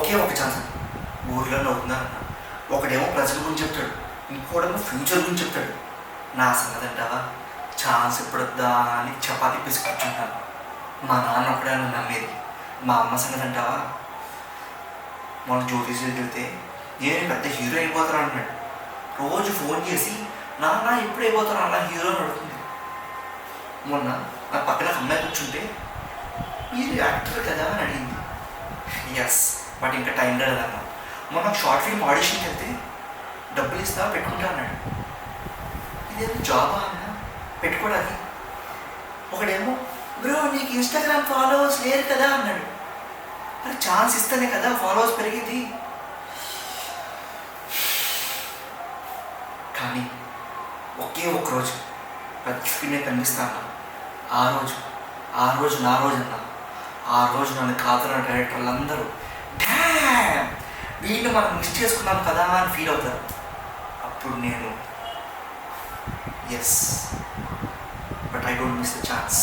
ఒకే ఒక ఛాన్స్ ఊర్లో అవుతుందన్న. ఒకడేమో ప్రజల గురించి చెప్తాడు, ఇంకోడేమో ఫ్యూచర్ గురించి చెప్తాడు. నా సంగతి అంటావా ఛాన్స్ ఎప్పుడొద్దా అని చపాతీ పిసి కూర్చుంటాను. మా నాన్న ఒకడే నన్ను నమ్మేది. మా అమ్మ సంగతి అంటావా మొన్న జ్యోతిష్యుడికి వెళ్తే నేను పెద్ద హీరో అయిపోతాను అన్నాడు. రోజు ఫోన్ చేసి నాన్న ఎప్పుడు అయిపోతాను అన్న హీరో అని అడుగుతుంది. మొన్న నా పక్కన అమ్మాయి కూర్చుంటే మీరు యాక్టర్ కదా అని అడిగింది. ఎస్, బట్ ఇంకా టైం లేదన్న. మొన్న షార్ట్ ఫిల్మ్ ఆడిషన్కి వెళ్తే డబ్బులు ఇస్తా పెట్టుకుంటా అన్నాడు. ఇదేదో జాబా అన్న పెట్టుకోవడానికి. ఒకడేమో బ్రో నీకు ఇన్స్టాగ్రామ్ ఫాలోవర్స్ లేరు కదా అన్నాడు. మరి ఛాన్స్ ఇస్తేనే కదా ఫాలోవర్స్ పెరిగింది. కానీ ఒకే ఒక్కరోజు ప్రతినే కనిపిస్తాను. ఆ రోజు నా రోజు అన్న. ఆ రోజు నన్ను కాదన్న డైరెక్టర్లు అందరూ డ్యామ్ వీళ్ళు మనం మిస్ చేసుకున్నాం కదా అని ఫీల్ అవుతారు. అప్పుడు నేను yes, but I don't miss the chance.